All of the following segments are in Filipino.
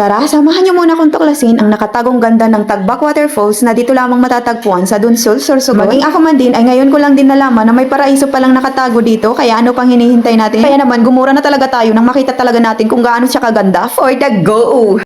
Tara, samahan niyo muna akong tuklasin ang nakatagong ganda ng Tagbak Waterfalls na dito lamang matatagpuan sa Dunsol, Sorsogon. Maging ako man din ay ngayon ko lang din nalaman na may paraiso palang nakatago dito, kaya ano pang hinihintay natin? Kaya naman gumura na talaga tayo nang makita talaga natin kung gaano siya kaganda. For the go!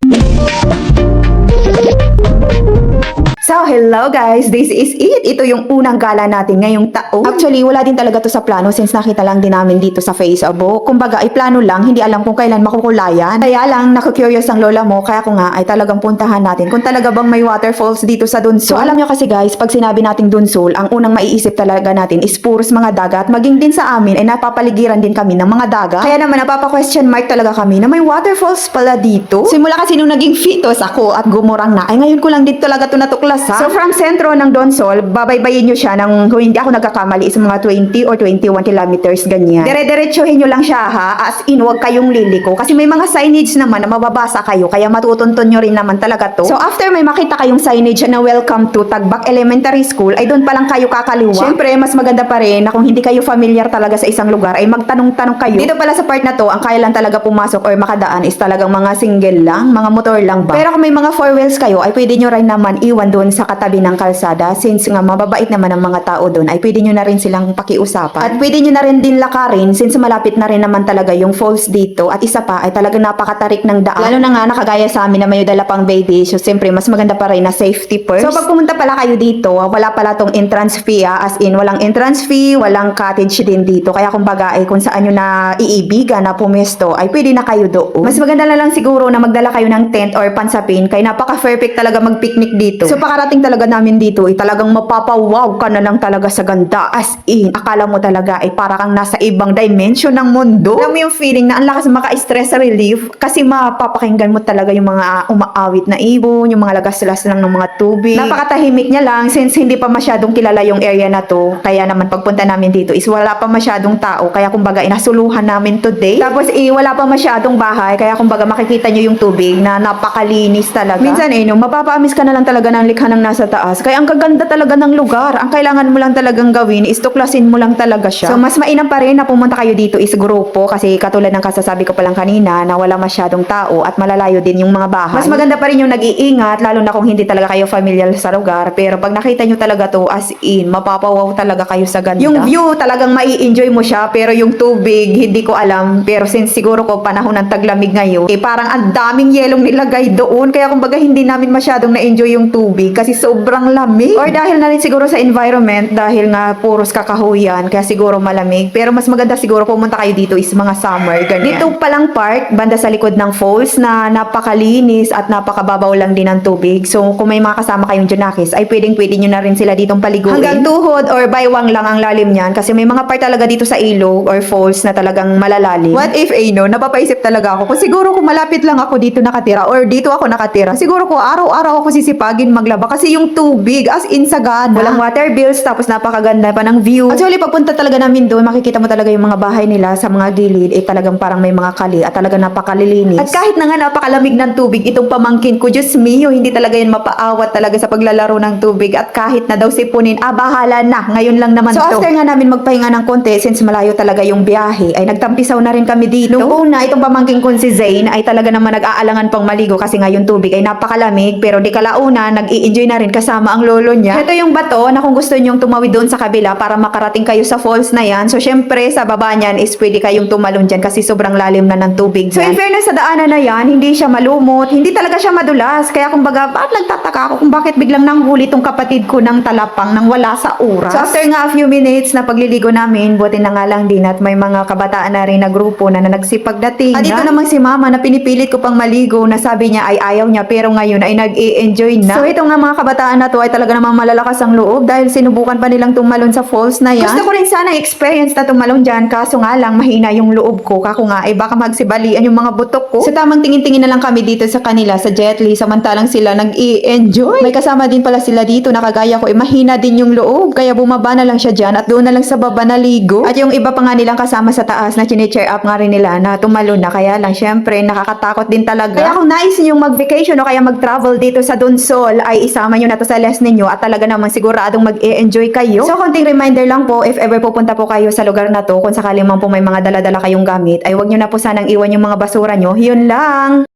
So, hello guys! This is it! Ito yung unang gala natin ngayong taon. Actually, wala din talaga to sa plano since nakita lang din namin dito sa Facebook. Kumbaga, ay plano lang, hindi alam kung kailan makukulayan. Kaya lang, naku-curious ang lola mo, kaya ko nga ay talagang puntahan natin kung talaga bang may waterfalls dito sa Dunsol. So, alam nyo kasi guys, pag sinabi nating Dunsol, ang unang maiisip talaga natin is puros mga dagat. Maging din sa amin ay napapaligiran din kami ng mga dagat. Kaya naman, napapa-question mark talaga kami na may waterfalls pala dito. Simula kasi nung naging fetus ako at gumurang na, ay ngayon ko lang din talaga ito natuklas. So from sentro ng Donsol, babaybayin nyo siya ng, kung hindi ako nagkakamali, is mga 20 or 21 kilometers, ganyan. Dire-diretsuhin nyo lang siya ha, as in, huwag kayong liliko. Kasi may mga signage naman na mababasa kayo, kaya matutuntun nyo rin naman talaga to. So after may makita kayong signage na welcome to Tagbak Elementary School, ay doon pa lang kayo kakaliwa. Siyempre, mas maganda pa rin na kung hindi kayo familiar talaga sa isang lugar, ay magtanong-tanong kayo. Dito pala sa part na to, ang kaya lang talaga pumasok or makadaan is talagang mga single lang, mga motor lang ba. Pero kung may mga four wheels kayo, ay pwede nyo rin naman iwan doon sa katabi ng kalsada, since nga mababait naman ang mga tao doon, ay pwede nyo na rin silang pakiusapan. At pwede nyo na rin din lakarin since malapit na rin naman talaga yung falls dito. At isa pa ay talaga napakatarik ng daan. Lalo na nga nakagaya sa amin na may dala pang baby, so siyempre mas maganda pa rin na safety first. So pag pumunta pala kayo dito, wala pala tong entrance fee as in walang entrance fee, walang cottage din dito. Kaya kumbaga ay kung saan nyo na iibigan na pumesto, ay pwede na kayo doon. Mas maganda na lang siguro na magdala kayo ng tent or pansapin, kaya napaka-perfect talaga mag-picnic dito. So pakarating talaga namin dito ay talagang mapapawaw ka na lang talaga sa ganda. As in, akala mo talaga ay para kang nasa ibang dimension ng mundo. Alam mo yung feeling na ang lakas maka-stress relief kasi mapapakinggan mo talaga yung mga umaawit na ibon, yung mga lagas-las lang ng mga tubig. Napakatahimik niya lang since hindi pa masyadong kilala yung area na to. Kaya naman pagpunta namin dito is wala pa masyadong tao. Kaya kumbaga inasuluhan namin today. Tapos wala pa masyadong bahay. Kaya kumbaga makikita nyo yung tubig na napakalinis talaga. Minsan no, mapapaamis ka na lang talaga ng likha ng nasa taas. Kaya ang kaganda talaga ng lugar. Ang kailangan mo lang talagang gawin is tuklasin mo lang talaga siya. So mas mainam pa rin na pumunta kayo dito is grupo kasi katulad ng kasasabi ko pa lang kanina na wala masyadong tao at malalayo din yung mga bahay. Mas maganda pa rin yung nag-iingat lalo na kung hindi talaga kayo familiar sa lugar. Pero pag nakita nyo talaga to as in, mapapawaw talaga kayo sa ganda. Yung view talagang mai-enjoy mo siya pero yung tubig hindi ko alam. Pero since siguro ko panahon ng taglamig ngayon, parang ang daming yelong nilagay doon. Kaya kumbaga hindi namin masyadong na-enjoy yung tubig kasi sobrang lamig. Or dahil na rin siguro sa environment, dahil nga puros kakahuyan, kaya siguro malamig. Pero mas maganda siguro pumunta kayo dito is mga summer, ganyan. Dito palang part, banda sa likod ng falls na napakalinis at napakababaw lang din ng tubig. So kung may mga kasama kayong Junakis, ay pwedeng-pwede nyo na rin sila ditong paliguin. Hanggang tuhod or baywang lang ang lalim niyan kasi may mga part talaga dito sa ilog or falls na talagang malalalim. What if, napapaisip talaga ako. Kung siguro kung malapit lang ako dito nakatira or dito ako nakatira, siguro ko araw-araw ako sisipagin maglaba kasi yung tubig as in sagana. Walang water bills tapos napakaganda pa ng view. Actually, pagpunta talaga namin doon, makikita mo talaga yung mga bahay nila sa mga gilid, talagang parang may mga kali at talagang napakalilinis. At kahit na nga napakalamig ng tubig, itong pamangkin ko, Diyos mio, hindi talaga yan mapaawat talaga sa paglalaro ng tubig at kahit na daw sipunin, bahala na, ngayon lang naman to. So after nga namin magpahinga ng konti, since malayo talaga yung biyahe, ay nagtampisaw na rin kami dito. Noong una, itong pamangkin ko si Zane ay talaga naman nag-aalangan pang maligo kasi nga yung tubig ay napakalamig, pero di kalauna, nag-i-enjoy na rin kasama ang lolo niya. Ito yung bato na kung gusto nyong tumawid doon sa kabila para makarating kayo sa falls na yan. So syempre, sa baba niyan is pwede kayong tumalon dyan kasi sobrang lalim na ng tubig. So in fairness sa daanan na yan, hindi siya malumot, hindi talaga siya madulas. Kaya kumbaga, nagtataka ako kung bakit biglang nanghuli tong kapatid ko ng talapang nang wala sa oras. So after nga a few minutes na pagliligo namin, buti na nga lang din at may mga kabataan na rin na grupo na nagsipagdating. At dito namang si mama na pinipilit ko pang maligo na sabi niya ay ayaw niya pero ngayon ay nag-i-enjoy na. So ito nga mga kabataan na to ay talaga namang malalakas ang loob dahil sinubukan pa nilang tumalon sa falls na yan. Gusto ko rin sana experience na tumalon dyan kaso nga lang mahina yung loob ko. Kako nga ay baka magsibalian yung mga butok ko. So tamang tingin-tingin na lang kami dito sa kanila sa Jetli samantalang sila nag-i-enjoy. May kasama din pala sila dito na kagaya ko mahina din yung loob kaya bumaba na lang siya dyan at doon na lang sa baba naligo. At yung iba pa nga nilang kasama sa taas na chine-cheer up nga rin nila na tumalon na kaya lang syempre nakakatakot din talaga. Kaya kung nais ninyong mag-vacation o kaya mag-travel dito sa Donsol ay isama nyo na to sa list ninyo at talaga naman siguradong mag-e-enjoy kayo. So konting reminder lang po if ever pupunta po kayo sa lugar na to kung sakali man po may mga dala-dala kayong gamit ay wag nyo na po sanang iwan yung mga basura nyo. Yun lang!